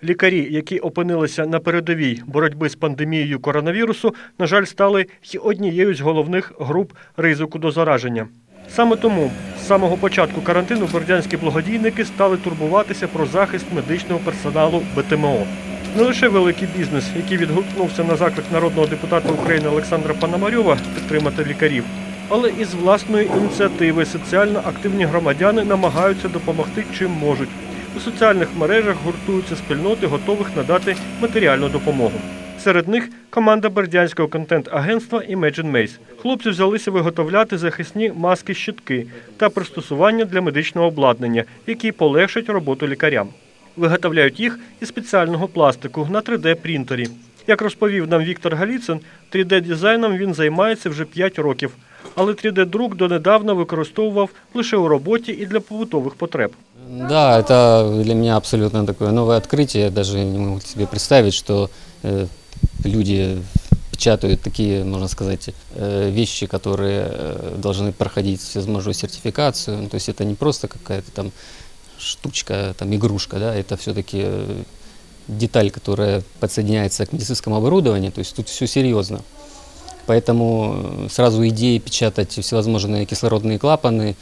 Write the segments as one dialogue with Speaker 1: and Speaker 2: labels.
Speaker 1: Лікарі, які опинилися на передовій боротьби з пандемією коронавірусу, на жаль, стали й однією з головних груп ризику до зараження. Саме тому з самого початку карантину бердянські благодійники стали турбуватися про захист медичного персоналу БТМО. Не лише великий бізнес, який відгукнувся на заклик народного депутата України Олександра Пономарьова підтримати лікарів, але і з власної ініціативи соціально активні громадяни намагаються допомогти чим можуть. У соціальних мережах гуртуються спільноти, готових надати матеріальну допомогу. Серед них команда бердянського контент-агентства Imagine Maze. Хлопці взялися виготовляти захисні маски-щитки та пристосування для медичного обладнання, які полегшать роботу лікарям. Виготовляють їх із спеціального пластику на 3D-принтері. Як розповів нам Віктор Галіцин, 3D-дизайном він займається вже 5 років. Але 3D-друк донедавна використовував лише у роботі і для побутових потреб.
Speaker 2: Да, это для меня абсолютно такое новое открытие. Я даже не могу себе представить, что люди печатают такие, можно сказать, вещи, которые должны проходить всевозможную сертификацию. То есть это не просто какая-то там штучка, там игрушка, да, это все-таки деталь, которая подсоединяется к медицинскому оборудованию. То есть тут все серьезно. Поэтому сразу идея печатать всевозможные кислородные клапаны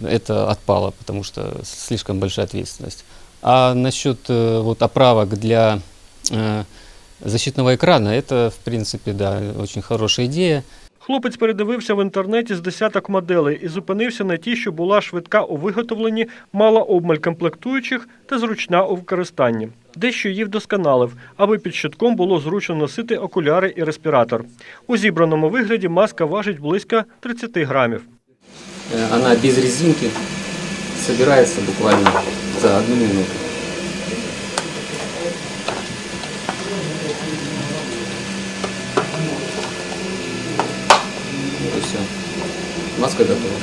Speaker 2: это отпало, потому что слишком большая ответственность. А насчет вот оправок для защитного экрана, это, в принципе, да, очень хорошая идея.
Speaker 1: Хлопець передивився в інтернеті з десяток моделей і зупинився на тій, що була швидка у виготовленні, мала обмаль комплектуючих та зручна у використанні. Дещо її вдосконалив, аби під щитком було зручно носити окуляри і респіратор. У зібраному вигляді маска важить близько 30 грамів.
Speaker 2: Она без резинки собирается буквально за 1 минуту. Вот и все. Маска готова.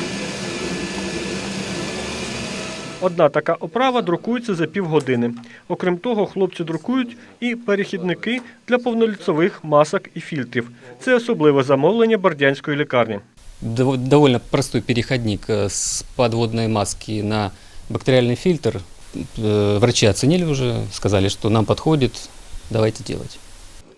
Speaker 1: Одна така оправа друкується за півгодини. Окрім того, хлопці друкують і перехідники для повноліцевих масок і фільтрів. Це особливе замовлення бердянської лікарні.
Speaker 2: Довольно простой переходник с подводной маски на бактериальный фильтр. Врачи оценили уже, сказали, что нам подходит, давайте делать.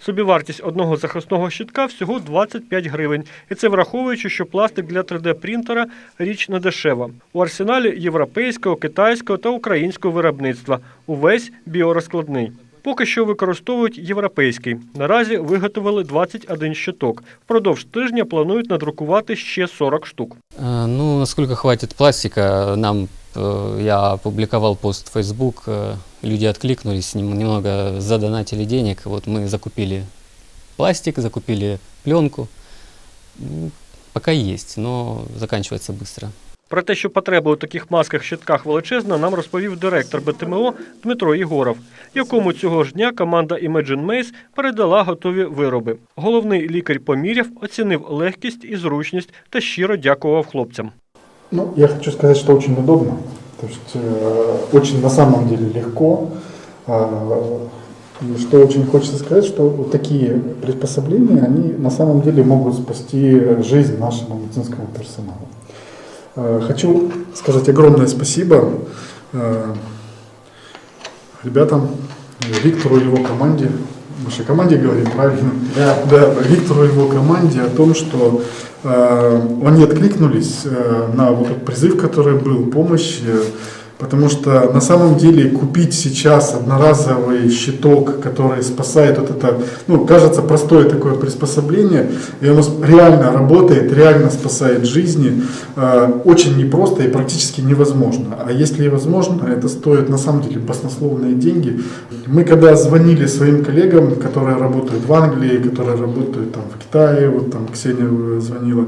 Speaker 1: Собівартість одного захисного щитка всього 25 гривень. І це враховуючи, що пластик для 3D-принтера – річ недешева. У арсеналі європейського, китайського та українського виробництва. Увесь біорозкладний. Поки що використовують європейський. Наразі виготовили 21 щиток. Впродовж тижня планують надрукувати ще 40 штук.
Speaker 2: Ну, насколько хватит пластика, я опубликовал пост в Facebook, люди откликнулись, немного задонатили денег. Вот мы закупили пластик, закупили пленку. Пока есть, но заканчивается быстро.
Speaker 1: Про те, що потреба у таких масках-щитках величезна, нам розповів директор БТМО Дмитро Єгоров, якому цього ж дня команда Imagine Maze передала готові вироби. Головний лікар поміряв, оцінив легкість і зручність та щиро дякував хлопцям.
Speaker 3: Ну, я хочу сказать, что очень удобно, то есть очень на самом деле легко. И что очень хочется сказать, что вот такие приспособления, они на самом деле могут спасти жизнь нашему медицинскому персоналу. Хочу сказать огромное спасибо ребятам, Виктору и его команде, нашей команде говорим, правильно? Да, Виктору и его команде о том, что они откликнулись на вот этот призыв, который был, помощь, потому что на самом деле купить сейчас одноразовый щиток, который спасает вот это, ну, кажется, простое такое приспособление, и оно реально работает, реально спасает жизни, очень непросто и практически невозможно. А если и возможно, это стоит на самом деле баснословные деньги. Мы когда звонили своим коллегам, которые работают в Англии, которые работают там в Китае, вот там Ксения звонила,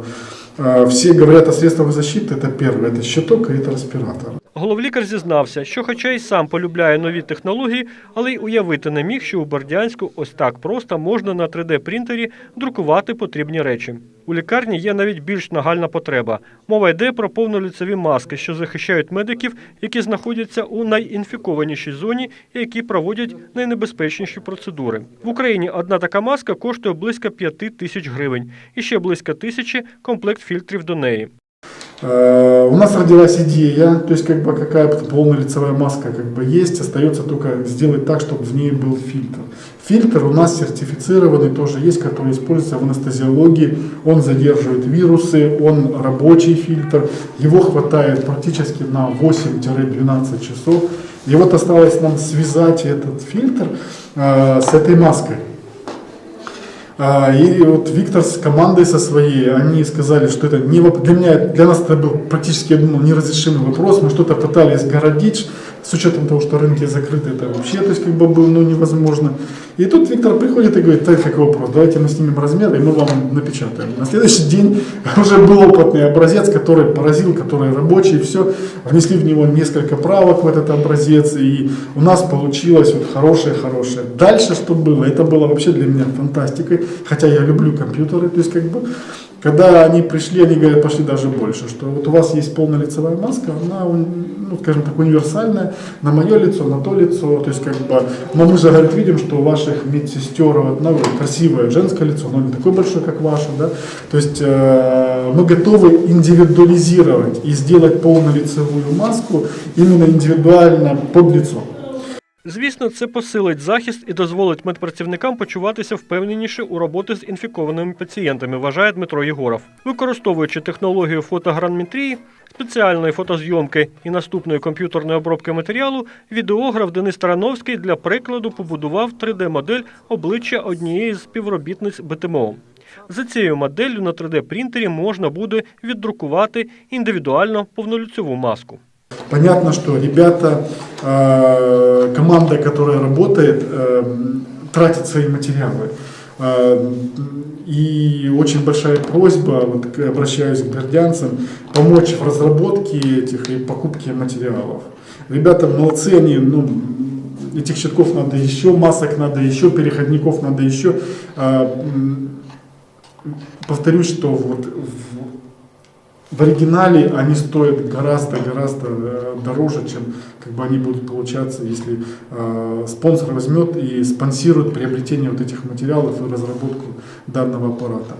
Speaker 3: все говорят о средствах защиты, это первое, это щиток и это респиратор.
Speaker 1: Головлікар зізнався, що хоча й сам полюбляє нові технології, але й уявити не міг, що у Бердянську ось так просто можна на 3D-принтері друкувати потрібні речі. У лікарні є навіть більш нагальна потреба. Мова йде про повноліцеві маски, що захищають медиків, які знаходяться у найінфікованішій зоні і які проводять найнебезпечніші процедури. В Україні одна така маска коштує близько 5 тисяч гривень. І ще близько 1000 – комплект фільтрів до неї.
Speaker 3: У нас родилась идея, то есть как бы какая-то полнолицевая маска как бы есть, остается только сделать так, чтобы в ней был фильтр. Фильтр у нас сертифицированный тоже есть, который используется в анестезиологии, он задерживает вирусы, он рабочий фильтр, его хватает практически на 8-12 часов. И вот осталось нам связать этот фильтр с этой маской. И вот Виктор с командой со своей, они сказали, что это не для нас это был практически, я думал, неразрешимый вопрос. Мы что-то пытались городить, с учетом того, что рынки закрыты, это вообще, то есть как бы было невозможно. И тут Виктор приходит и говорит: так, какой вопрос, давайте мы снимем размер, и мы вам напечатаем. На следующий день уже был опытный образец, который поразил, который рабочий, все. Внесли в него несколько правок в этот образец, и у нас получилось вот хорошее. Дальше что было? Это было вообще для меня фантастикой, хотя я люблю компьютеры, то есть как бы, когда они пришли, они говорят, пошли даже больше, что вот у вас есть полнолицевая маска, она, ну, скажем так, универсальная, на мое лицо, на то лицо, то есть как бы, но мы же, говорит, видим, что у ваших медсестер одного красивое женское лицо, но не такое большое, как ваше, да, то есть мы готовы индивидуализировать и сделать полнолицевую маску именно индивидуально под лицо.
Speaker 1: Звісно, це посилить захист і дозволить медпрацівникам почуватися впевненіше у роботі з інфікованими пацієнтами, вважає Дмитро Єгоров. Використовуючи технологію фотограмметрії, спеціальної фотозйомки і наступної комп'ютерної обробки матеріалу, відеограф Денис Тарановський для прикладу побудував 3D-модель обличчя однієї з співробітниць БТМО. За цією моделлю на 3D-принтері можна буде віддрукувати індивідуально повноліцеву маску.
Speaker 3: Понятно, что ребята, команда, которая работает, тратит свои материалы. И очень большая просьба, вот обращаюсь к бердянцам, помочь в разработке этих и покупке материалов. Ребята молодцы, они, этих щитков надо еще, масок надо еще, переходников надо еще. Повторюсь, что вот в оригинале они стоят гораздо дороже, чем как бы они будут получаться, если спонсор возьмет и спонсирует приобретение вот этих материалов и разработку данного аппарата.